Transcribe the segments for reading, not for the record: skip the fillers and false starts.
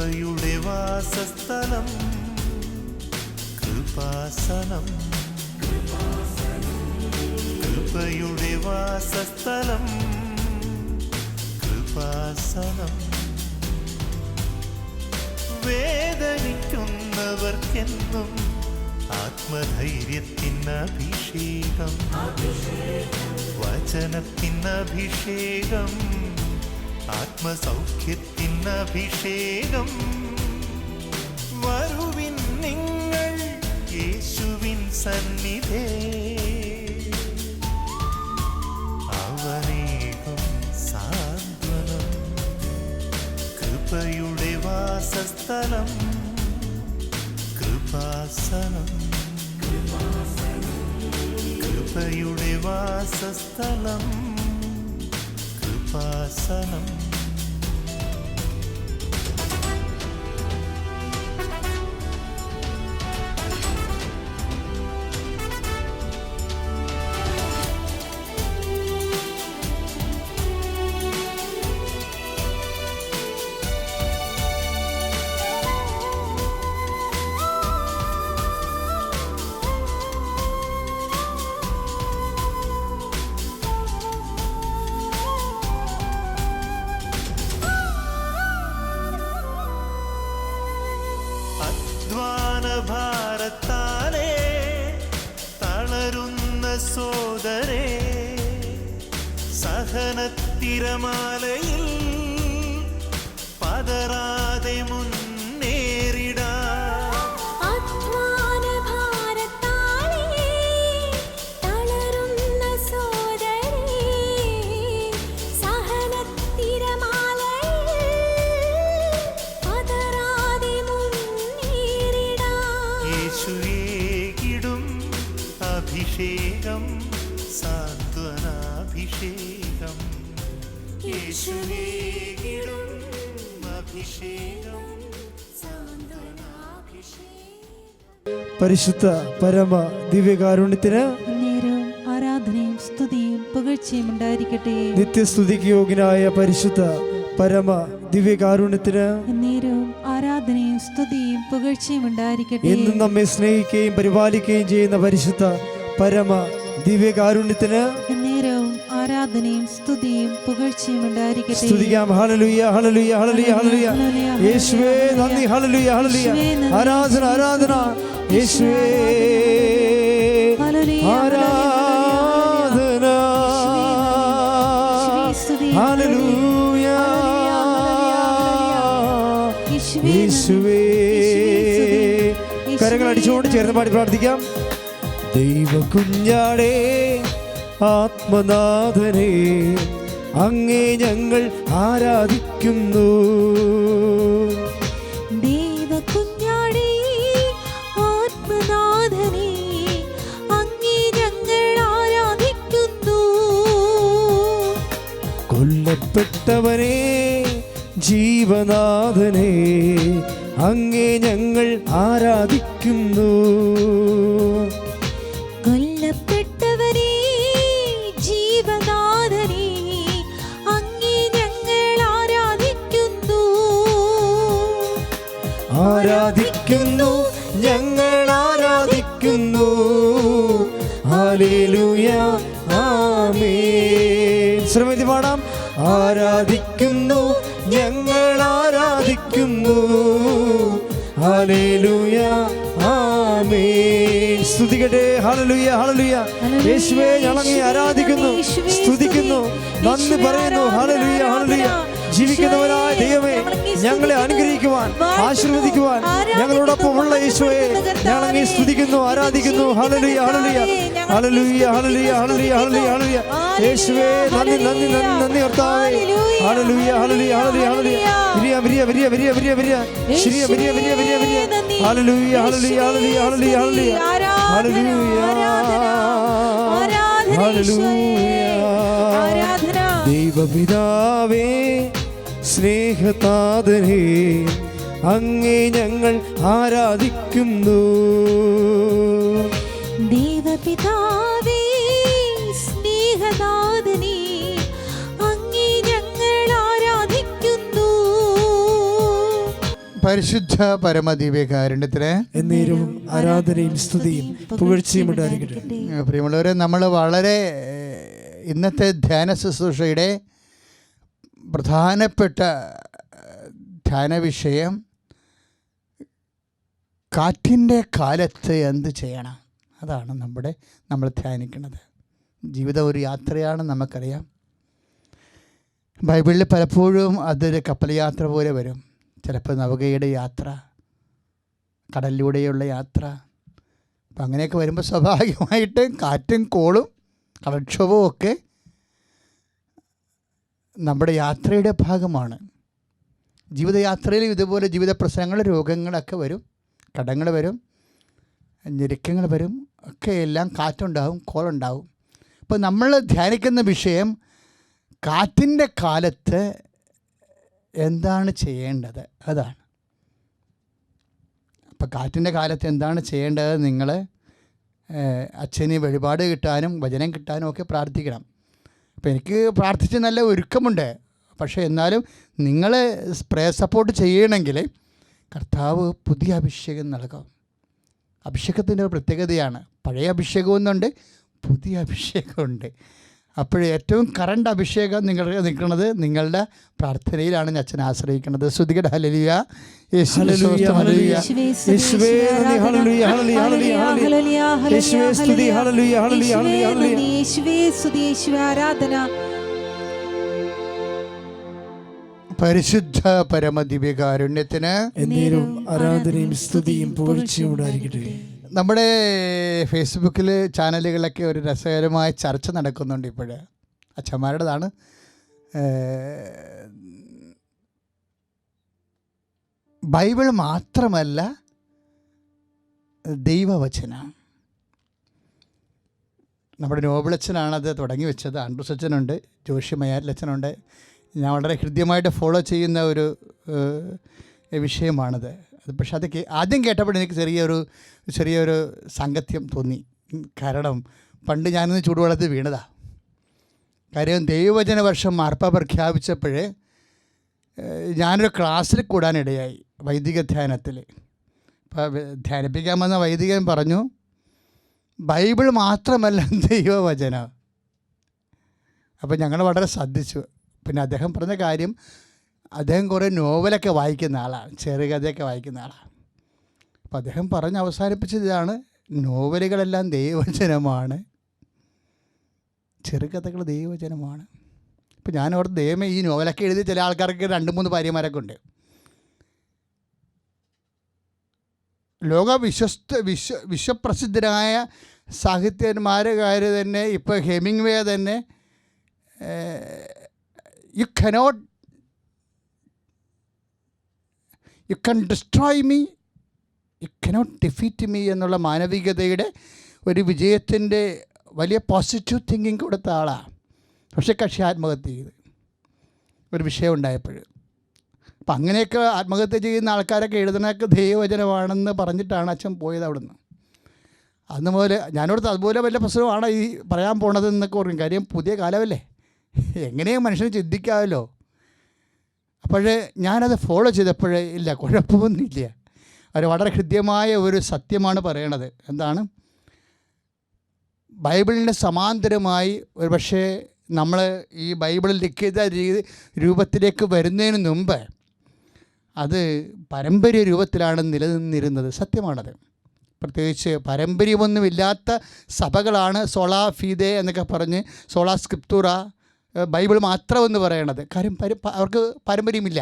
കൃപയുടെ വാസസ്ഥലം കൃപാസനം. കൃപയുടെ വാസസ്ഥലം കൃപാസനം. വേദനിക്കുന്നവർക്കെന്നും ആത്മധൈര്യത്തിനഭിഷേകം, വചനത്തിനഭിഷേകം, ആത്മസൗഖ്യത്തിനഭിഷേകം. വരുവിൻ നിങ്ങൾ യേശുവിൻ സന്നിധേ, അവനേകും സാന്ത്വനം. കൃപയുടെ വാസസ്ഥലം കൃപാസനം. കൃപയുടെ വാസസ്ഥലം കൃപാസനം. ഭാരത്താലേ തളരുന്ന സോദരേ, സഹനത്തിരമാലയിൽ പതറാതെ മുന്നേറിടാം. അഭിഷേകം സാന്ത്വനാഭിഷേകം. യേശുവേകിടും അഭിഷേകം സാന്ത്വനാഭിഷേകം. പരിശുദ്ധ പരമ ദിവ്യകാരുണ്യത്തിന് നേരവും ആരാധനയും സ്തുതിയും പുകഴ്ചയും ഉണ്ടായിരിക്കട്ടെ. നിത്യസ്തുതിക്ക് യോഗ്യനായ പരിശുദ്ധ പരമ ദിവ്യകാരുണ്യത്തിന് നേരവും ആരാധനയും സ്തുതിയും പുകഴ്ചയും ഉണ്ടായിരിക്കട്ടെ. എന്നും നമ്മെ സ്നേഹിക്കുകയും പരിപാലിക്കുകയും ചെയ്യുന്ന പരിശുദ്ധ പരമ ദിവ്യകാരുണ്യത്തിന് നേരവും ആരാധനയും സ്തുതിയും പുകഴ്ചയും ഉണ്ടായിരിക്കട്ടെ. സ്തുതിക്കാം. ഹല്ലേലൂയ ഹല്ലേലൂയ ഹല്ലേലൂയ ഹല്ലേലൂയ. യേശുവേ നന്ദി. ഹല്ലേലൂയ ഹല്ലേലൂയ. ആരാധന ആരാധന യേശുവേ. ആരാധന ഹല്ലേലൂയ യേശുവേ. കരങ്ങൾ അടിച്ചുകൊണ്ട് ചേർന്ന് പാടി പ്രാർത്ഥിക്കാം. ദൈവ കുഞ്ഞാടേ ആത്മനാഥനെ അങ്ങേ ഞങ്ങൾ ആരാധിക്കുന്നു. ദൈവ കുഞ്ഞാടേ ആത്മനാഥനെ അങ്ങേ ഞങ്ങൾ ആരാധിക്കുന്നു. കൊല്ലപ്പെട്ടവനെ ജീവനാഥനെ അങ്ങേ ഞങ്ങൾ ആരാധിക്കുന്നു. കൊല്ലപ്പെട്ടവനെ ജീവനാഥനെ അങ്ങേ ഞങ്ങൾ ആരാധിക്കുന്നു. ആരാധിക്കുന്നു ഞങ്ങൾ ആരാധിക്കുന്നു. ഹല്ലേലൂയ ആമേൻ. ശ്രമിച്ച് പാടാം. ആരാധിക്കുന്നു ഞങ്ങൾ ആരാധിക്കുന്നു. ഹല്ലേലൂയ ആമേൻ. സ്തുതിക്കട്ടെ. ഹല്ലേലൂയ ഹല്ലേലൂയ. യേശുവേ ഞങ്ങളങ്ങേ ആരാധിക്കുന്നു, സ്തുതിക്കുന്നു, നന്ദി പറയുന്നു. Hallelujah hallelujah. ജീവിക്കുന്നവനായ ദൈവമേ, ഞങ്ങളെ അനുഗ്രഹിക്കുവാൻ ആശീർവദിക്കുവാൻ ഞങ്ങളോടൊപ്പമുള്ള യേശുവേ ഞങ്ങളങ്ങേ സ്തുതിക്കുന്നു, ആരാധിക്കുന്നു. ഹല്ലേലൂയ ഹല്ലേലൂയ ഹല്ലേലൂയ ഹല്ലേലൂയ ഹല്ലേലൂയ ഹല്ലേലൂയ ഹല്ലേലൂയ. യേശുവേ നന്ദി നന്ദി നന്ദി നന്ദി കർത്താവേ. ഹല്ലേലൂയ ഹല്ലേലൂയ ഹല്ലേലൂയ ഹല്ലേലൂയ. വിരിയ വിരിയ വിരിയ വിരിയ വിരിയ വിരിയ ശരിയ വിരിയ വിരിയ വിരിയ വിരിയ. ഹല്ലേലൂയ ഹല്ലേലൂയ ഹല്ലേലൂയ ഹല്ലേലൂയ ഹല്ലേലൂയ ഹല്ലേലൂയ ഹല്ലേലൂയ. ദൈവപിതാവേ സ്നേഹതാതനേ അങ്ങേ ഞങ്ങൾ ആരാധിക്കുന്നു. ദൈവപിതാവേ സ്നേഹനാഥനേ അങ്ങേ ഞങ്ങൾ ആരാധിക്കുന്നു. പരിശുദ്ധ പരമദിവ്യകാരുണ്യത്തിന് എന്നേരവും ആരാധനയും സ്തുതിയും പുകഴ്ചയും ഉണ്ടായിരിക്കട്ടെ. പ്രിയമുള്ളവരെ, നമ്മൾ വളരെ ഇന്നത്തെ ധ്യാന ശുശ്രൂഷയുടെ പ്രധാനപ്പെട്ട ധ്യാന വിഷയം കാറ്റിൻ്റെ കാലത്ത് എന്ത് ചെയ്യണം, അതാണ് നമ്മൾ ധ്യാനിക്കുന്നത്. ജീവിതം ഒരു യാത്രയാണ്, നമുക്കറിയാം. ബൈബിളിൽ പലപ്പോഴും അതൊരു കപ്പൽ യാത്ര പോലെ വരും. ചിലപ്പോൾ നൗകയുടെ യാത്ര, കടലിലൂടെയുള്ള യാത്ര. അപ്പം അങ്ങനെയൊക്കെ വരുമ്പോൾ സ്വാഭാവികമായിട്ട് കാറ്റും കോളും കടൽക്ഷോഭവും ഒക്കെ നമ്മുടെ യാത്രയുടെ ഭാഗമാണ്. ജീവിതയാത്രയിൽ ഇതുപോലെ ജീവിത പ്രശ്നങ്ങൾ, രോഗങ്ങളൊക്കെ വരും, കടങ്ങൾ വരും, ഞെരുക്കങ്ങൾ വരും, ഒക്കെ എല്ലാം കാറ്റുണ്ടാവും, കോളുണ്ടാവും. അപ്പോൾ നമ്മൾ ധ്യാനിക്കുന്ന വിഷയം കാറ്റിൻ്റെ കാലത്ത് എന്താണ് ചെയ്യേണ്ടത്, അതാണ്. അപ്പോൾ കാറ്റിൻ്റെ കാലത്ത് എന്താണ് ചെയ്യേണ്ടത്? നിങ്ങൾ അച്ഛന് വഴിപാട് കിട്ടാനും വചനം കിട്ടാനും ഒക്കെ പ്രാർത്ഥിക്കണം. അപ്പോൾ എനിക്ക് പ്രാർത്ഥിച്ച് നല്ല ഒരുക്കമുണ്ട്. പക്ഷേ എന്നാലും നിങ്ങൾ പ്രേ സപ്പോർട്ട് ചെയ്യണമെങ്കിൽ കർത്താവ് പുതിയ അഭിഷേകം നൽകും. അഭിഷേകത്തിൻ്റെ ഒരു പ്രത്യേകതയാണ്. പഴയ അഭിഷേകമൊന്നുണ്ട്, പുതിയ അഭിഷേകമുണ്ട്. അപ്പോൾ ഏറ്റവും കറണ്ട് അഭിഷേകം നിങ്ങൾക്ക് നിൽക്കുന്നത് നിങ്ങളുടെ പ്രാർത്ഥനയിലാണ് അച്ഛൻ ആശ്രയിക്കുന്നത്. സ്തുതിക്കട്ടെ. ഹല്ലേലൂയ, യേശുവേ ഹല്ലേലൂയ, യേശുവേ നന്ദി, ഹല്ലേലൂയ, ഹല്ലേലൂയ, ഹല്ലേലൂയ, യേശുവേ സ്തുതി, ഹല്ലേലൂയ, ഹല്ലേലൂയ, ഹല്ലേലൂയ, യേശുവേ സ്തുതി, യേശുവേ ആരാധന. പരിശുദ്ധ പരമദിവ്യകാരുണ്യത്തിന് എന്നേരവും ആരാധനയും സ്തുതിയും പുകഴ്ചയും ഉണ്ടായിരിക്കട്ടെ. നമ്മുടെ ഫേസ്ബുക്കിൽ ചാനലുകളിലൊക്കെ ഒരു രസകരമായ ചർച്ച നടക്കുന്നുണ്ട് ഇപ്പോൾ. അച്ഛന്മാരുടേതാണ്. ബൈബിൾ മാത്രമല്ല ദൈവവചനം. നമ്മുടെ നോബിളച്ചനാണത് തുടങ്ങി വെച്ചത്. ആൻഡ്രൂസ് അച്ഛനുണ്ട്, ജോഷി മയാരിലച്ഛനുണ്ട്. ഞാൻ വളരെ ഹൃദ്യമായിട്ട് ഫോളോ ചെയ്യുന്ന ഒരു വിഷയമാണത്. പക്ഷെ അത് ആദ്യം കേട്ടപ്പോൾ എനിക്ക് ചെറിയൊരു സാങ്കത്യം തോന്നി. കാരണം പണ്ട് ഞാനിന്ന് ചൂടുവെള്ളത്തിൽ വീണതാണ്. കാര്യം ദൈവവചന വർഷം മാർപ്പാപ്പ പ്രഖ്യാപിച്ചപ്പോൾ ഞാനൊരു ക്ലാസ്സിൽ കൂടാനിടയായി, വൈദിക ധ്യാനത്തിൽ. അപ്പോൾ ധ്യാനിപ്പിക്കാൻ വന്ന വൈദികൻ പറഞ്ഞു, ബൈബിൾ മാത്രമല്ല ദൈവവചനം. അപ്പോൾ ഞങ്ങൾ വളരെ ശ്രദ്ധിച്ചു. പിന്നെ അദ്ദേഹം പറഞ്ഞ കാര്യം, അദ്ദേഹം കുറേ നോവലൊക്കെ വായിക്കുന്ന ആളാണ്, ചെറുകഥയൊക്കെ വായിക്കുന്ന ആളാണ്. അപ്പോൾ അദ്ദേഹം പറഞ്ഞ് അവസാനിപ്പിച്ചത് ഇതാണ്: നോവലുകളെല്ലാം ദൈവവചനമാണ്, ചെറുകഥകൾ ദൈവവചനമാണ്. ഇപ്പോൾ ഞാനോർത്ത് ദൈവമേ, ഈ നോവലൊക്കെ എഴുതി ചില ആൾക്കാർക്ക് 2-3 ഭാര്യമാരൊക്കെ ഉണ്ട്. ലോക വിശ്വപ്രസിദ്ധരായ സാഹിത്യന്മാരുകാർ തന്നെ, ഇപ്പോൾ ഹെമിംഗ്വേ തന്നെ, you can destroy me, you cannot defeat me എന്നുള്ള മാനവികതയുടെ ഒരു വിജയത്തിൻ്റെ വലിയ പോസിറ്റീവ് തിങ്കിങ് കൊടുത്ത ആളാണ്. പക്ഷേ കക്ഷി ആത്മഹത്യ ചെയ്ത് ഒരു വിഷയം ഉണ്ടായപ്പോൾ. അപ്പം അങ്ങനെയൊക്കെ ആത്മഹത്യ ചെയ്യുന്ന ആൾക്കാരൊക്കെ എഴുതുന്നതൊക്കെ ദൈവവചനമാണെന്ന് പറഞ്ഞിട്ടാണ് അച്ഛൻ പോയത് അവിടുന്ന്. അതുപോലെ ഞാനോടത്ത് അതുപോലെ വലിയ പ്രശ്നമാണ് ഈ പറയാൻ പോണതെന്നൊക്കെ പറയും. കാര്യം പുതിയ കാലമല്ലേ, എങ്ങനെയും മനുഷ്യന് ചിന്തിക്കാമല്ലോ. അപ്പോഴേ ഞാനത് ഫോളോ ചെയ്തപ്പോഴേ ഇല്ല, കുഴപ്പമൊന്നുമില്ല. അവർ വളരെ ഹൃദ്യമായ ഒരു സത്യമാണ് പറയണത്. എന്താണ്? ബൈബിളിന് സമാന്തരമായി ഒരു പക്ഷേ നമ്മൾ ഈ ബൈബിളിൽ ലിഖിത രൂപത്തിലേക്ക് വരുന്നതിന് മുമ്പ് അത് പാരമ്പര്യ രൂപത്തിലാണ് നിലനിന്നിരുന്നത്. സത്യമാണത്. പ്രത്യേകിച്ച് പാരമ്പര്യമൊന്നുമില്ലാത്ത സഭകളാണ് സോളാ ഫീദേ എന്നൊക്കെ പറഞ്ഞ്, സോളാ സ്ക്രിപ്തൂറ, ബൈബിൾ മാത്രമെന്ന് പറയണത്. കാര്യം അവർക്ക് പാരമ്പര്യമില്ല.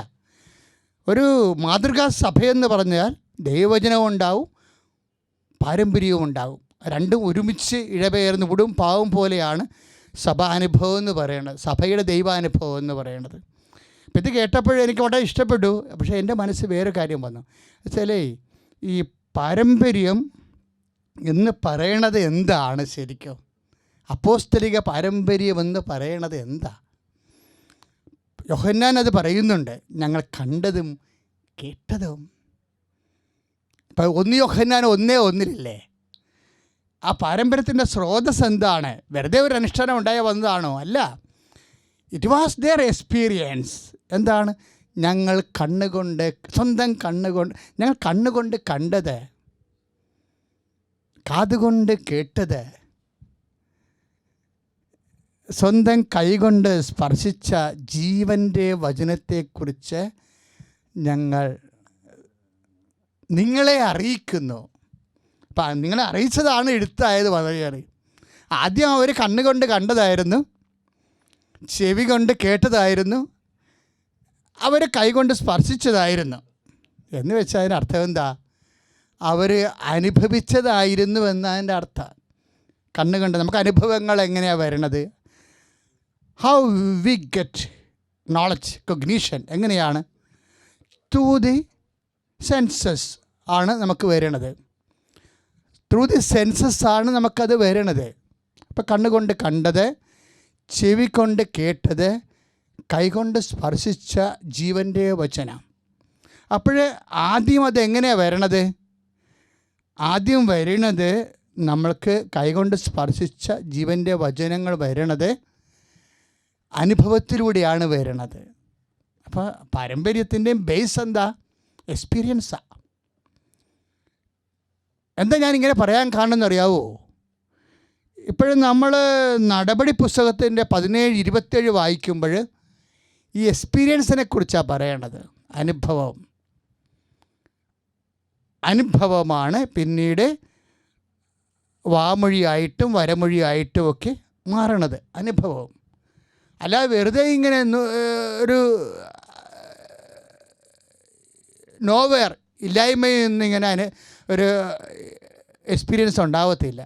ഒരു മാതൃകാ സഭയെന്ന് പറഞ്ഞാൽ ദൈവവചനവും ഉണ്ടാവും, പാരമ്പര്യവും ഉണ്ടാവും. രണ്ടും ഒരുമിച്ച് ഇഴപെയർന്ന് വിടും പാവം പോലെയാണ് സഭാനുഭവം എന്ന് പറയുന്നത്, സഭയുടെ ദൈവാനുഭവം എന്ന് പറയുന്നത്. അപ്പം ഇത് കേട്ടപ്പോഴേ എനിക്ക് വളരെ ഇഷ്ടപ്പെട്ടു. പക്ഷേ എൻ്റെ മനസ്സിൽ വേറെ കാര്യം വന്നു. വെച്ചാലേ, ഈ പാരമ്പര്യം എന്ന് പറയണത് എന്താണ് ശരിക്കും? അപ്പോസ്തലിക പാരമ്പര്യമെന്ന് പറയണത് എന്താ? യോഹന്നാൻ അത് പറയുന്നുണ്ട്, ഞങ്ങൾ കണ്ടതും കേട്ടതും. ഇപ്പം 1 യോഹന്നാൻ 1:1 ആ പാരമ്പര്യത്തിൻ്റെ സ്രോതസ് എന്താണ്? വെറുതെ ഒരു അനുഷ്ഠാനം ഉണ്ടായി വന്നതാണോ? അല്ല, ഇറ്റ് വാസ് ദെയർ എക്സ്പീരിയൻസ്. എന്താണ്? ഞങ്ങൾ കണ്ണുകൊണ്ട്, സ്വന്തം കണ്ണുകൊണ്ട്, ഞങ്ങൾ കണ്ണുകൊണ്ട് കണ്ടത്, കാതുകൊണ്ട് കേട്ടത്, സ്വന്തം കൈകൊണ്ട് സ്പർശിച്ച ജീവൻ്റെ വചനത്തെക്കുറിച്ച് ഞങ്ങൾ നിങ്ങളെ അറിയിക്കുന്നു. അപ്പം നിങ്ങളെ അറിയിച്ചതാണ് എഴുത്തായത്. വളരെയേറെ ആദ്യം അവർ കണ്ണുകൊണ്ട് കണ്ടതായിരുന്നു, ചെവി കൊണ്ട് കേട്ടതായിരുന്നു, അവർ കൈകൊണ്ട് സ്പർശിച്ചതായിരുന്നു. എന്ന് വെച്ചാൽ അതിൻ്റെ അർത്ഥം എന്താ? അവർ അനുഭവിച്ചതായിരുന്നു എന്നതിൻ്റെ അർത്ഥം. കണ്ണുകൊണ്ട് നമുക്ക് അനുഭവങ്ങൾ എങ്ങനെയാണ് വരണത്? How we get knowledge, cognition എങ്ങനെയാണ്? ത്രൂ ദി സെൻസസ് ആണ് നമുക്ക് വരണത്. ത്രൂ ദി സെൻസസ് ആണ് നമുക്കത് വരണത്. അപ്പോൾ കണ്ണുകൊണ്ട് കണ്ടത്, ചെവി കൊണ്ട് കേട്ടത്, കൈകൊണ്ട് സ്പർശിച്ച ജീവൻ്റെ വചനം. അപ്പോൾ ആദ്യം അതെങ്ങനെയാണ് വരണത്? ആദ്യം വരണത് നമ്മൾക്ക് കൈകൊണ്ട് സ്പർശിച്ച ജീവൻ്റെ വചനങ്ങൾ വരണത് അനുഭവത്തിലൂടെയാണ് വരണത്. അപ്പോൾ പാരമ്പര്യത്തിൻ്റെയും ബേസ് എന്താ? എക്സ്പീരിയൻസാണ്. എന്താ ഞാനിങ്ങനെ പറയാൻ കാണുമെന്നറിയാവോ? ഇപ്പോഴും നമ്മൾ നടപടി പുസ്തകത്തിൻ്റെ 17-27 വായിക്കുമ്പോൾ ഈ എക്സ്പീരിയൻസിനെ കുറിച്ചാണ് പറയണത്. അനുഭവമാണ് പിന്നീട് വാമൊഴിയായിട്ടും വരമൊഴിയായിട്ടും ഒക്കെ മാറണത്. അനുഭവം അല്ലാതെ വെറുതെ ഇങ്ങനെ ഒരു നോവേർ ഇല്ലായ്മയിൽ നിന്നിങ്ങനെ ഒരു എക്സ്പീരിയൻസ് ഉണ്ടാവത്തില്ല.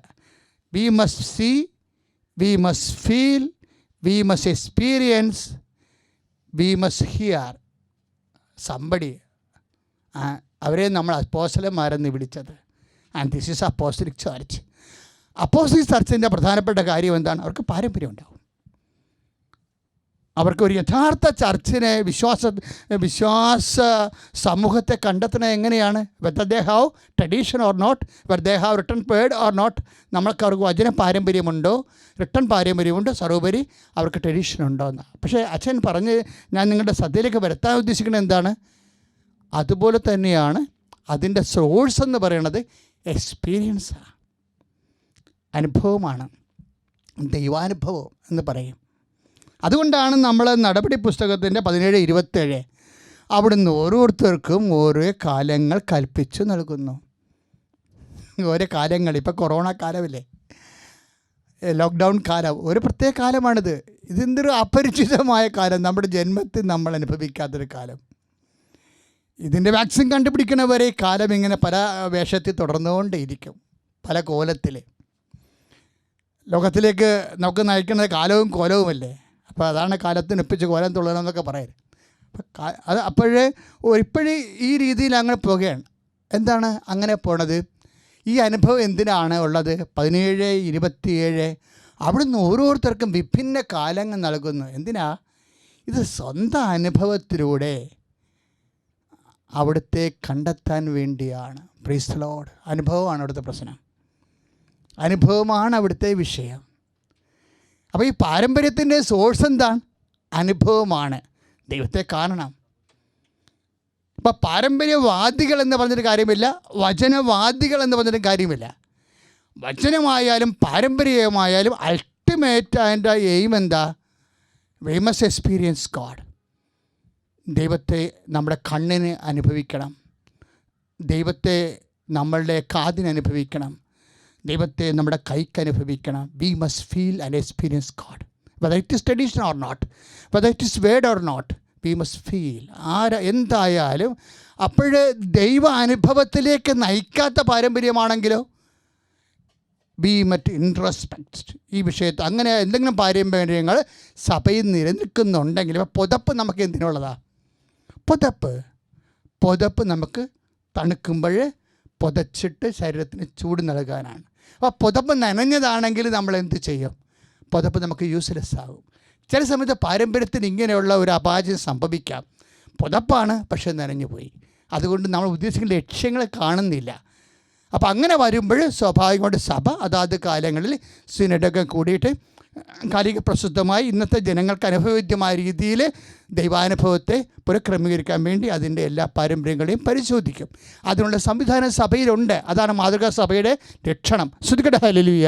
We must see, we must feel, we must experience, we must hear somebody. അവരെ നമ്മൾ അപ്പോസ്തലന്മാരെന്ന് വിളിച്ചത്. And this is apostolic church. Apostolic ചർച്ചിൻ്റെ പ്രധാനപ്പെട്ട കാര്യം എന്താണ്? അവർക്ക് പാരമ്പര്യം ഉണ്ടാവും. അവർക്ക് ഒരു യഥാർത്ഥ ചർച്ചിനെ, വിശ്വാസ സമൂഹത്തെ കണ്ടെത്തുന്നത് എങ്ങനെയാണ്? Whether they have tradition or not, whether they have written word or not. നമ്മൾക്ക് അവർക്ക് വചന പാരമ്പര്യമുണ്ടോ, റിട്ടൺ പാരമ്പര്യമുണ്ടോ, സർവോപരി അവർക്ക് ട്രഡീഷൻ ഉണ്ടോ എന്ന്. പക്ഷേ അച്ഛൻ പറഞ്ഞ് ഞാൻ നിങ്ങളുടെ ശ്രദ്ധയിലേക്ക് വരുത്താൻ ഉദ്ദേശിക്കുന്നത് എന്താണ്? അതുപോലെ തന്നെയാണ് അതിൻ്റെ സോഴ്സ് എന്ന് പറയുന്നത് എക്സ്പീരിയൻസാണ്, അനുഭവമാണ്, ദൈവാനുഭവം എന്ന് പറയും. അതുകൊണ്ടാണ് നമ്മൾ നടപടി പുസ്തകത്തിൻ്റെ 17-27 അവിടുന്ന് ഓരോരുത്തർക്കും ഓരോ കാലങ്ങൾ കൽപ്പിച്ചു നൽകുന്നു. ഓരോ കാലങ്ങൾ, ഇപ്പോൾ കൊറോണ കാലമില്ലേ, ലോക്ക്ഡൗൺ കാലം, ഒരു പ്രത്യേക കാലമാണിത്. ഇതെന്തൊരു അപരിചിതമായ കാലം, നമ്മുടെ ജന്മത്തിൽ നമ്മൾ അനുഭവിക്കാത്തൊരു കാലം. ഇതിൻ്റെ വാക്സിൻ കണ്ടുപിടിക്കുന്നവരെ ഈ കാലം ഇങ്ങനെ പല വേഷത്തിൽ തുടർന്നുകൊണ്ടേയിരിക്കും, പല കോലത്തിൽ. ലോകത്തിലേക്ക് നമുക്ക് നയിക്കുന്നത് കാലവും കോലവുമല്ലേ. അപ്പോൾ അതാണ് കാലത്തിന് ഒപ്പിച്ച് കോലം തുള്ളണമെന്നൊക്കെ പറയരുത്. അത് ഇപ്പോഴേ ഈ രീതിയിൽ അങ്ങനെ പോകുകയാണ്. എന്താണ് അങ്ങനെ പോണത്? ഈ അനുഭവം എന്തിനാണ് ഉള്ളത്? 17-27 അവിടുന്ന് ഓരോരുത്തർക്കും വിഭിന്ന കാലങ്ങൾ നൽകുന്നു. എന്തിനാ? ഇത് സ്വന്തം അനുഭവത്തിലൂടെ അവിടുത്തെ കണ്ടെത്താൻ വേണ്ടിയാണ്. Praise the Lord. അനുഭവമാണ് അവിടുത്തെ പ്രശ്നം, അനുഭവമാണ് അവിടുത്തെ വിഷയം. അപ്പോൾ ഈ പാരമ്പര്യത്തിൻ്റെ സോഴ്സ് എന്താണ്? അനുഭവമാണ്. ദൈവത്തെ കാണണം. അപ്പോൾ പാരമ്പര്യവാദികൾ എന്ന് പറഞ്ഞൊരു കാര്യമില്ല, വചനവാദികൾ എന്ന് പറഞ്ഞൊരു കാര്യമില്ല. വചനമായാലും പാരമ്പര്യമായാലും അൾട്ടിമേറ്റ് അതിൻ്റെ എയിം എന്താ? V must experience God. ദൈവത്തെ നമ്മുടെ കണ്ണിന് അനുഭവിക്കണം, ദൈവത്തെ നമ്മളുടെ കാതിന് അനുഭവിക്കണം, ദൈവത്തെ നമ്മുടെ കൈക്ക് അനുഭവിക്കണം. We must feel and experience God, whether it is tradition or not, whether it is word or not, we must feel. എന്തായാലും അപ്പോഴ് ദൈവ അനുഭവത്തിലേക്ക് നയിക്കാത്ത പാരമ്പര്യമാണെങ്കിലോ ബി മറ്റ് ഇൻട്രോസ്പെക്ട് ഈ വിഷയത്തിൽ അങ്ങനെ എന്തെങ്കിലും പാരമ്പര്യങ്ങൾ സഭയിൽ നിലനിൽക്കുന്നുണ്ടെങ്കിൽ, ഇപ്പോൾ പുതപ്പ് നമുക്ക് എന്തിനുള്ളതാണ്? പുതപ്പ് നമുക്ക് തണുക്കുമ്പോൾ പുതച്ചിട്ട് ശരീരത്തിന് ചൂട് നൽകാനാണ്. അപ്പോൾ പുതപ്പ് നനഞ്ഞതാണെങ്കിൽ നമ്മൾ എന്ത് ചെയ്യും? പുതപ്പ് നമുക്ക് യൂസ്ലെസ് ആകും. ചില സമയത്ത് പാരമ്പര്യത്തിന് ഇങ്ങനെയുള്ള ഒരു അപാചകം സംഭവിക്കാം. പുതപ്പാണ്, പക്ഷേ നനഞ്ഞു പോയി. അതുകൊണ്ട് നമ്മൾ ഉദ്ദേശിക്കുന്ന ലക്ഷ്യങ്ങൾ കാണുന്നില്ല. അപ്പോൾ അങ്ങനെ വരുമ്പോൾ സ്വാഭാവികമായിട്ട് സഭ അതാത് കാലങ്ങളിൽ സിനഡൊക്കെ കൂടിയിട്ട് കാലിക പ്രസിദ്ധമായി ഇന്നത്തെ ജനങ്ങൾക്ക് അനുഭവവേദ്യമായ രീതിയിൽ ദൈവാനുഭവത്തെ പുനഃക്രമീകരിക്കാൻ വേണ്ടി അതിൻ്റെ എല്ലാ പാരമ്പര്യങ്ങളെയും പരിശോധിക്കും. അതിനുള്ള സംവിധാനം സഭയിലുണ്ട്. അതാണ് മാതൃകാ സഭയുടെ ലക്ഷണം. ശ്രുതികട ഹല്ലേലൂയ,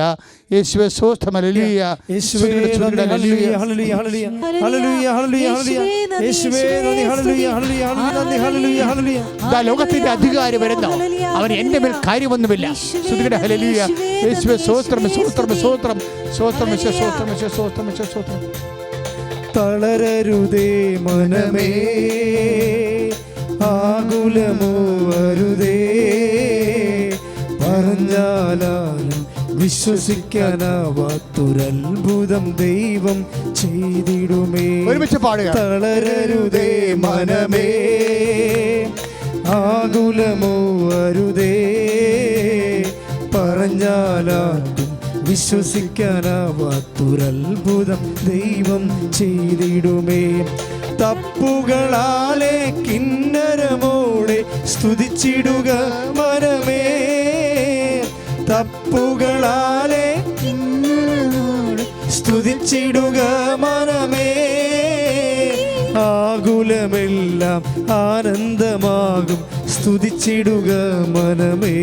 യേശുവേ സ്തോത്രം, ഹല്ലേലൂയ, യേശുവേ നന്ദി, ഹല്ലേലൂയ, ഹല്ലേലൂയ, ഹല്ലേലൂയ, ഹല്ലേലൂയ, ഹല്ലേലൂയ, ഹല്ലേലൂയ, യേശുവേ നന്ദി, ഹല്ലേലൂയ, ഹല്ലേലൂയ, നന്ദി, ഹല്ലേലൂയ, ഹല്ലേലൂയ. ഇതാ ലോകത്തിന്റെ അധികാരി വരുന്നു, അവൻ എൻ്റെ മേൽ കാര്യമൊന്നുമില്ല. ശ്രുതികട ഹല്ലേലൂയ, യേശുവേ സ്തോത്രം, സ്തോത്രം, സ്തോത്രം, സ്തോത്രം, സ്തോത്രം, സ്തോത്രം, സ്തോത്രം. തളരരുതേ മനമേ, ആകുലമോ വരുതേ, പറഞ്ഞാലും വിശ്വസിക്കാനാവാത്തൊരത്ഭുതം ദൈവം ചെയ്തിടുമേ. ഒരുമിച്ച് പാടുക. തളരരുതേ മനമേ, ആകുലമോ വരുതേ, പറഞ്ഞാലും വിശ്വസിക്കാനാവാത്തൊരത്ഭുതം ദൈവം ചെയ്തിടുമേ. തപ്പുകളാലെ കിന്നരമോടെ സ്തുതിച്ചിടുക മനമേ, തപ്പുകളാലെ സ്തുതിച്ചിടുക മനമേ, ആകുലമെല്ലാം ആനന്ദമാകും സ്തുതിച്ചിടുക മനമേ,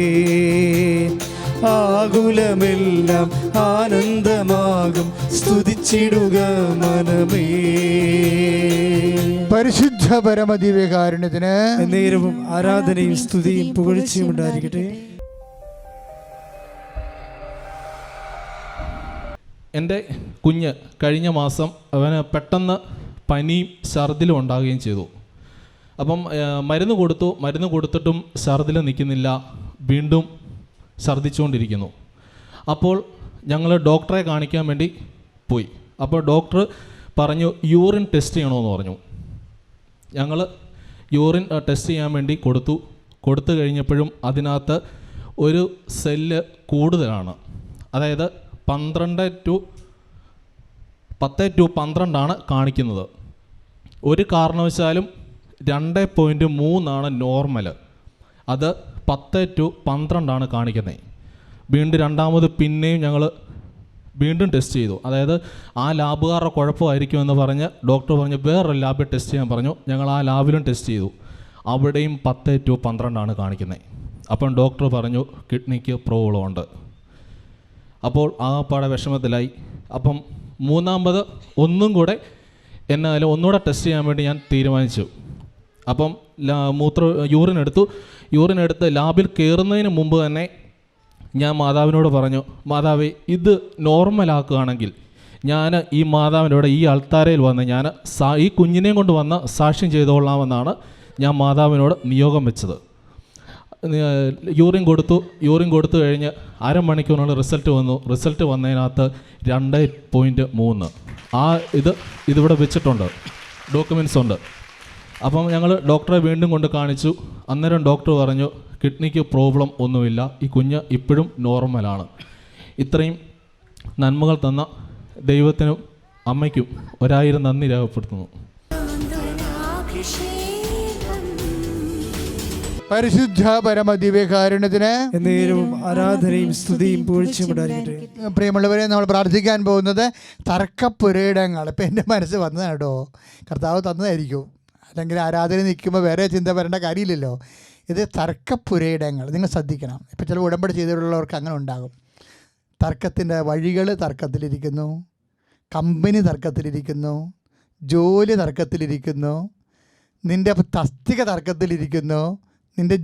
ആകുലമെല്ലാം ആനന്ദമാകും സ്തുതിച്ചിടുക മനമേ. പരിശുദ്ധ പരമദിവ്യകാരുണ്യത്തിന് നേരവും ആരാധനയും സ്തുതിയും പുകഴ്ചയും ഉണ്ടായിരിക്കട്ടെ. എൻ്റെ കുഞ്ഞ് കഴിഞ്ഞ മാസം അവന് പെട്ടെന്ന് പനിയും ഛർദിലും ഉണ്ടാകുകയും ചെയ്തു. അപ്പം മരുന്ന് കൊടുത്തിട്ടും ഛർദിൽ നിൽക്കുന്നില്ല, വീണ്ടും ഛർദ്ദിച്ചുകൊണ്ടിരിക്കുന്നു. അപ്പോൾ ഞങ്ങൾ ഡോക്ടറെ കാണിക്കാൻ വേണ്ടി പോയി. അപ്പോൾ ഡോക്ടർ പറഞ്ഞു യൂറിൻ ടെസ്റ്റ് ചെയ്യണമെന്ന് പറഞ്ഞു. ഞങ്ങൾ യൂറിൻ ടെസ്റ്റ് ചെയ്യാൻ വേണ്ടി കൊടുത്തു കഴിഞ്ഞപ്പോഴും അതിനകത്ത് ഒരു സെല്ല് കൂടുതലാണ്. അതായത് 10/12 കാണിക്കുന്നത്. ഒരു കാരണവശാലും 2.3 നോർമൽ, അത് 10/12 കാണിക്കുന്നത്. വീണ്ടും രണ്ടാമത് പിന്നെയും ഞങ്ങൾ വീണ്ടും ടെസ്റ്റ് ചെയ്തു. അതായത് ആ ലാബുകാരുടെ കുഴപ്പമായിരിക്കുമെന്ന് പറഞ്ഞ് ഡോക്ടർ പറഞ്ഞ് വേറൊരു ലാബിൽ ടെസ്റ്റ് ചെയ്യാൻ പറഞ്ഞു. ഞങ്ങൾ ആ ലാബിലും ടെസ്റ്റ് ചെയ്തു. അവിടെയും 10/12 കാണിക്കുന്നത്. അപ്പം ഡോക്ടർ പറഞ്ഞു കിഡ്നിക്ക് പ്രോബ്ലം ഉണ്ട്. അപ്പോൾ ആകപ്പാടെ വിഷമത്തിലായി. അപ്പം മൂന്നാമത് ഒന്നുകൂടെ ഒന്നുകൂടെ ടെസ്റ്റ് ചെയ്യാൻ വേണ്ടി ഞാൻ തീരുമാനിച്ചു. അപ്പം യൂറിൻ എടുത്ത് ലാബിൽ കയറുന്നതിന് മുമ്പ് തന്നെ ഞാൻ മാതാവിനോട് പറഞ്ഞു, മാതാവേ ഇത് നോർമലാക്കുകയാണെങ്കിൽ ഞാൻ ഈ മാതാവിനോട് ഈ അൾത്താരയിൽ വന്ന് ഞാൻ ഈ കുഞ്ഞിനെയും കൊണ്ട് വന്ന് സാക്ഷ്യം ചെയ്തുകൊള്ളാമെന്നാണ് ഞാൻ മാതാവിനോട് നിയോഗം വെച്ചത്. യൂറിൻ കൊടുത്തു കഴിഞ്ഞ് അരമണിക്കൂറിനുള്ള റിസൾട്ട് വന്നതിനകത്ത് 2.3. ഇതിവിടെ വെച്ചിട്ടുണ്ട്, ഡോക്യുമെൻറ്റ്സ് ഉണ്ട്. അപ്പം ഞങ്ങൾ ഡോക്ടറെ വീണ്ടും കൊണ്ട് കാണിച്ചു. അന്നേരം ഡോക്ടർ പറഞ്ഞു കിഡ്നിക്ക് പ്രോബ്ലം ഒന്നുമില്ല, ഈ കുഞ്ഞ് ഇപ്പോഴും നോർമലാണ്. ഇത്രയും നന്മകൾ തന്ന ദൈവത്തിനും അമ്മയ്ക്കും 1000 നന്ദി രേഖപ്പെടുത്തുന്നു. പരിശുദ്ധ പരമദിവ്യകാരുണ്യത്തിന് നേരവും ആരാധനയും സ്തുതിയും പുകഴ്ചയും ഉണ്ടായിരിക്കട്ടെ. പ്രിയമുള്ളവരെ, നമ്മൾ പ്രാർത്ഥിക്കാൻ പോകുന്നത് തർക്കപ്പുരയിടങ്ങൾ. ഇപ്പം എൻ്റെ മനസ്സ് വന്നതാണ് കേട്ടോ, കർത്താവ് തന്നതായിരിക്കും, അല്ലെങ്കിൽ ആരാധന നിൽക്കുമ്പോൾ വേറെ ചിന്ത വരേണ്ട കാര്യമില്ലല്ലോ. ഇത് തർക്കപ്പുരയിടങ്ങൾ. നിങ്ങൾ ശ്രദ്ധിക്കണം. ഇപ്പം ചില ഉടമ്പടി ചെയ്തിട്ടുള്ളവർക്ക് അങ്ങനെ ഉണ്ടാകും. തർക്കത്തിൻ്റെ വഴികൾ തർക്കത്തിലിരിക്കുന്നു, കമ്പനി തർക്കത്തിലിരിക്കുന്നു, ജോലി തർക്കത്തിലിരിക്കുന്നു, നിൻ്റെ തസ്തിക തർക്കത്തിലിരിക്കുന്നു, നിൻ്റെ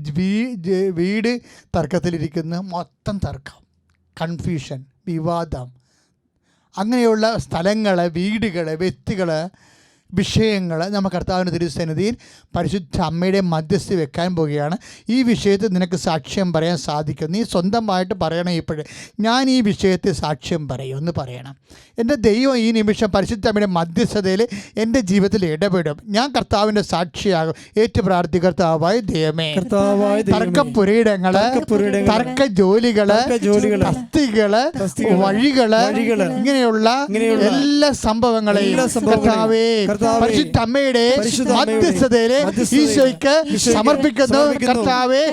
വീട് തർക്കത്തിലിരിക്കുന്നു. മൊത്തം തർക്കം, കൺഫ്യൂഷൻ, വിവാദം, അങ്ങനെയുള്ള സ്ഥലങ്ങൾ, വീടുകൾ, വ്യക്തികൾ, വിഷയങ്ങൾ നമ്മൾ കർത്താവിൻ്റെ തിരുസന്നിധിയിൽ പരിശുദ്ധ അമ്മയുടെ മധ്യസ്ഥ വെക്കാൻ പോവുകയാണ്. ഈ വിഷയത്തിൽ നിനക്ക് സാക്ഷ്യം പറയാൻ സാധിക്കും. നീ സ്വന്തമായിട്ട് പറയണം. ഇപ്പോഴും ഞാൻ ഈ വിഷയത്തിൽ സാക്ഷ്യം പറയും എന്ന് പറയണം. എൻ്റെ ദൈവം ഈ നിമിഷം പരിശുദ്ധ അമ്മയുടെ മധ്യസ്ഥതയിൽ എൻ്റെ ജീവിതത്തിൽ ഇടപെടും. ഞാൻ കർത്താവിൻ്റെ സാക്ഷിയാകും. ഏറ്റു പ്രാർത്ഥി. കർത്താവായ ദൈവമേ, തർക്കപ്പുരയിടങ്ങൾ, തർക്ക ജോലികൾ, തസ്തികൾ, വഴികൾ, ഇങ്ങനെയുള്ള എല്ലാ സംഭവങ്ങളെയും കർത്താവേ പരിശുദ്ധ അമ്മയുടെ മധ്യസ്ഥതയിലെ ഈശോയ്ക്ക് സമർപ്പിക്കുന്നു. കർത്താവേ,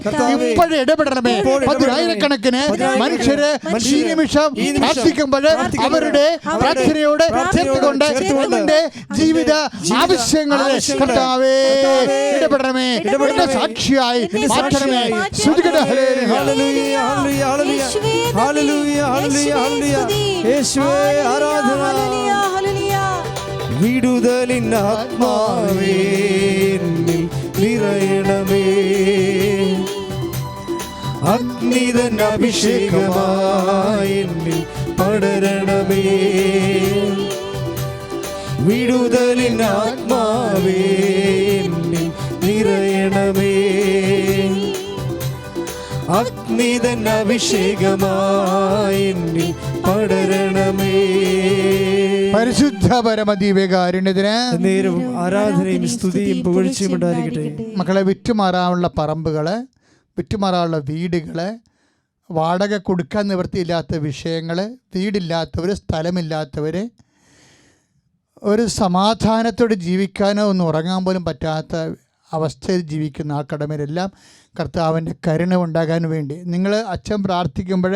ഇപ്പോഴും ഇടപെടണമേ. 10,000-കണക്കിന് മനുഷ്യര് ഈ നിമിഷം പ്രാർത്ഥിക്കുമ്പോൾ അവരുടെ പ്രാർത്ഥനയോട് ചേർത്തുകൊണ്ട് എന്റെ ജീവിത ആവശ്യങ്ങളിൽ കർത്താവേ ഇടപെടണമേ, എന്റെ സാക്ഷിയായി മാറ്റണമേ. ശ്രുതികട ഹല്ലേലൂയ ഹല്ലേലൂയ ഹല്ലേലൂയ ഹല്ലേലൂയ ഹല്ലേലൂയ യേശുവേ ആരാധന. വിടുതലിൻ ആത്മാവേ എന്നിൽ നിറയണമേ, അഗ്നിതൻ അഭിഷേകമായി എന്നിൽ പടരണമേ. വിടുതലിൻ ആത്മാവേ എന്നിൽ നിറയണമേ, അഗ്നിതൻ അഭിഷേകമായി എന്നിൽ പടരണമേ. പരിശുദ്ധ പരമദിവ്യകാരുണ്യത്തിന് നേരവും ആരാധനയും സ്തുതിയും പുകഴ്ചയും ഉണ്ടായിരിക്കട്ടെ. മക്കളെ, വിറ്റുമാറാനുള്ള പറമ്പുകള്, വിറ്റുമാറാനുള്ള വീടുകള്, വാടക കൊടുക്കാൻ നിവൃത്തിയില്ലാത്ത വിഷയങ്ങൾ, വീടില്ലാത്തവർ, സ്ഥലമില്ലാത്തവർ, ഒരു സമാധാനത്തോടെ ജീവിക്കാനോ ഒന്ന് ഉറങ്ങാൻ പോലും പറ്റാത്ത അവസ്ഥയിൽ ജീവിക്കുന്ന ആ കടമയിലെല്ലാം കർത്താവിൻ്റെ കരുണ ഉണ്ടാകാൻ വേണ്ടി നിങ്ങൾ അച്ഛൻ പ്രാർത്ഥിക്കുമ്പോൾ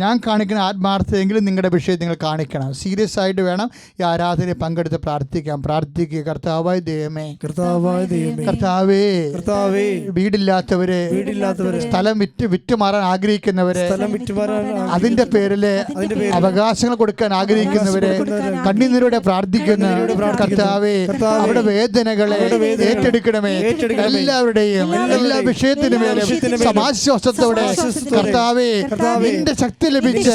ഞാൻ കാണിക്കുന്ന ആത്മാർത്ഥതയെങ്കിലും നിങ്ങളുടെ വിഷയം നിങ്ങൾ കാണിക്കണം. സീരിയസ് ആയിട്ട് വേണം ഈ ആരാധനയിൽ പങ്കെടുത്ത് പ്രാർത്ഥിക്കാം. പ്രാർത്ഥിക്കുക. കർത്താവായ ദൈവമേ, കർത്താവേ, വീടില്ലാത്തവരെ, സ്ഥലം വിറ്റുമാറാൻ ആഗ്രഹിക്കുന്നവരെ, അതിൻ്റെ പേരില് അവകാശങ്ങൾ കൊടുക്കാൻ ആഗ്രഹിക്കുന്നവരെ, കണ്ണീരോടെ പ്രാർത്ഥിക്കുന്ന കർത്താവേ, അവരുടെ വേദനകളെ ഏറ്റെടുക്കണമേ. എല്ലാവരുടെയും എല്ലാ വിഷയത്തിനും സമാശ്വാസത്തോടെ കർത്താവേ നിന്റെ ശക്തി ലഭിച്ച്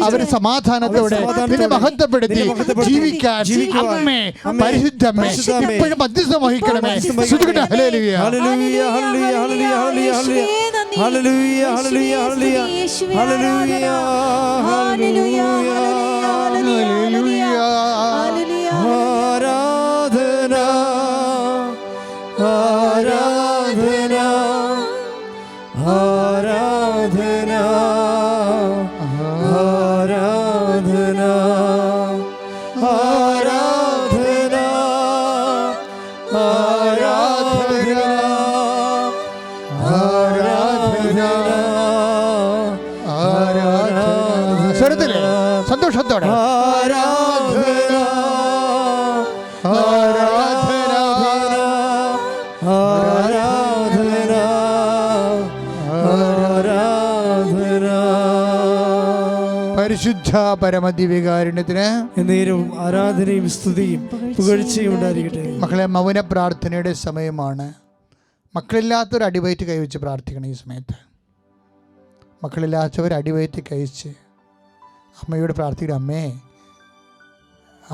അവര് സമാധാനത്തോടെ നിന്നെ മഹത്വപ്പെടുത്തി ജീവിക്കാൻ അമ്മേ, പരിശുദ്ധമ്മേ, ഇപ്പോഴും മധ്യസ്ഥം വഹിക്കണമേ. ഹല്ലേലൂയ ഹല്ലേലൂയ ഹല്ലേലൂയ ഹല്ലേലൂയ ഹല്ലേലൂയ ഹല്ലേലൂയ ഹല്ലേലൂയ ഹല്ലേലൂയ ഹല്ലേലൂയ ആരാധന ആരാധന ആരാധന ആരാധന ആരാധന ആരാധന ആരാധന ആരാധന. സ്വരത്തില് സന്തോഷത്തോടെ ആരാധന ആരാധന ആരാധന ആരാധന. പരിശുദ്ധ പരമദിവ്യകാരുണ്യത്തിന് നേരവും ആരാധനയും സ്തുതിയും പുകഴ്ചയും ഉണ്ടായിരിക്കട്ടെ. മക്കളെ, മൗന പ്രാർത്ഥനയുടെ സമയമാണ്. മക്കളില്ലാത്തവർ അടിവയറ്റ് കൈവച്ച് പ്രാർത്ഥിക്കണം. ഈ സമയത്ത് മക്കളില്ലാത്തവർ അടിവയറ്റ് കഴിച്ച് അമ്മയോട് പ്രാർത്ഥിക്കണം. അമ്മേ,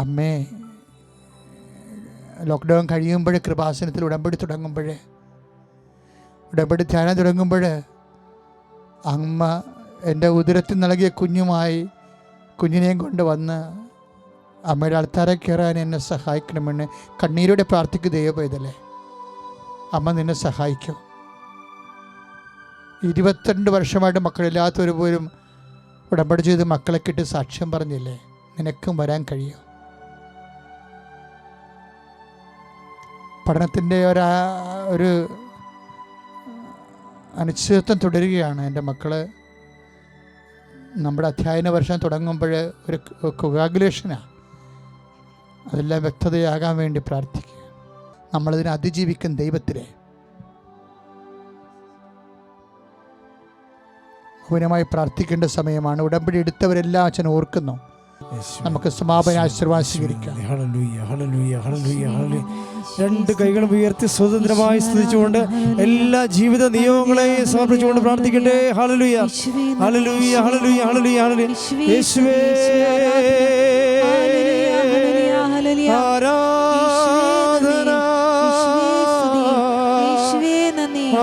അമ്മേ, ലോക്ക്ഡൗൺ കഴിയുമ്പോൾ, കൃപാസനത്തിൽ ഉടമ്പടി തുടങ്ങുമ്പോൾ, ഉടമ്പടി ധ്യാനം തുടങ്ങുമ്പോൾ അമ്മ എൻ്റെ ഉദരത്തിൽ നൽകിയ കുഞ്ഞുമായി കുഞ്ഞിനെയും കൊണ്ട് വന്ന് അമ്മയുടെ അൾത്താരെ കയറാൻ എന്നെ സഹായിക്കണമെന്ന് കണ്ണീരോടെ പ്രാർത്ഥിക്കുക. ദൈവപൈതലേ, അമ്മ നിന്നെ സഹായിക്കും. 22 വർഷമായിട്ട് മക്കളില്ലാത്തവർ പോലും ഉടമ്പടി ചെയ്ത് മക്കളെ കിട്ടി സാക്ഷ്യം പറഞ്ഞില്ലേ? നിനക്കും വരാൻ കഴിയും. പഠനത്തിൻ്റെ ഒരു അനിശ്ചിതത്വം തുടരുകയാണ്. എൻ്റെ മക്കൾ നമ്മുടെ അധ്യയന വർഷം തുടങ്ങുമ്പോൾ ഒരു കൊഗാഗുലേഷനാണ്. അതെല്ലാം വ്യക്തതയാകാൻ വേണ്ടി പ്രാർത്ഥിക്കുക. നമ്മളതിനെ അതിജീവിക്കും ദൈവത്തിലെ. മൗനമായി പ്രാർത്ഥിക്കേണ്ട സമയമാണ്. ഉടമ്പടി എടുത്തവരെല്ലാം അച്ഛൻ ഓർക്കുന്നു. നമുക്ക് സമാപന ആശീർവാദം സ്വീകരിക്കാം. രണ്ട് കൈകളും ഉയർത്തി സ്വതന്ത്രമായി സ്തുതിച്ചുകൊണ്ട് എല്ലാ ജീവിത നിയമങ്ങളെയും സമർപ്പിച്ചുകൊണ്ട് പ്രാർത്ഥിക്കട്ടെ. ഹല്ലേലൂയ ഹല്ലേലൂയ ഹല്ലേലൂയ ഹല്ലേലൂയ ഹല്ലേലൂയ. യേശുവേ ആരാധന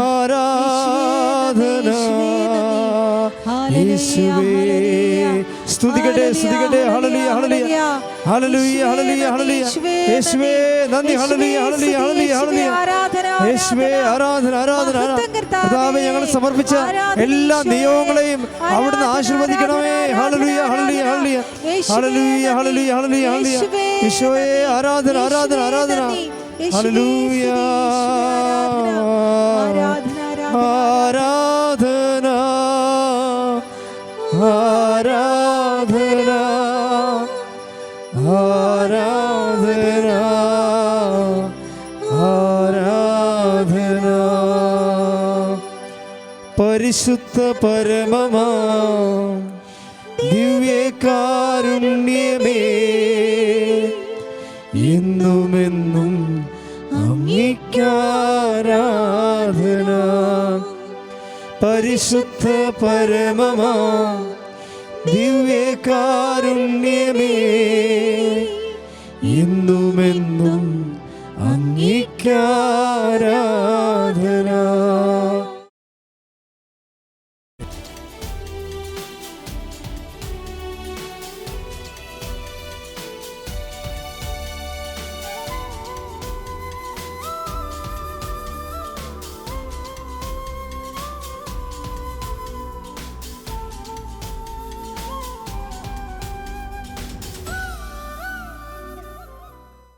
ആരാധന യേശുവേ. സ്തുതിക്കട്ടെ സ്തുതിക്കട്ടെ. ഹല്ലേലൂയ ഹല്ലേലൂയ ഹല്ലേലൂയ ഹല്ലേലൂയ ഹല്ലേലൂയ. യേശുവേ നന്ദി. ഹല്ലേലൂയ ഹല്ലേലൂയ ഹല്ലേലൂയ ഹല്ലേലൂയ. യേശുവേ ആരാധന ആരാധന കർത്താവേ, ഞങ്ങൾ സമർപ്പിച്ച എല്ലാ നിയോഗങ്ങളെയും അവിടുന്ന് ആശീർവദിക്കണമേ. ഹല്ലേലൂയ ഹല്ലേലൂയ ഹല്ലേലൂയ ഹല്ലേലൂയ ഹല്ലേലൂയ ഹല്ലേലൂയ ഹല്ലേലൂയ. യേശുവേ ആരാധന ആരാധന ആരാധന. ഹല്ലേലൂയ ആരാധന ആരാധന ആരാധന ആരാധന. പരിശുദ്ധ പരമമാ ദിവ്യകാരുണ്യമേ, എന്നുമെന്നും അങ്ങേക്കാരാധന. പരിശുദ്ധ പരമമാ ദിവ്യകാരുണ്യമേ, എന്നുമെന്നും അങ്ങേക്കാരാധന.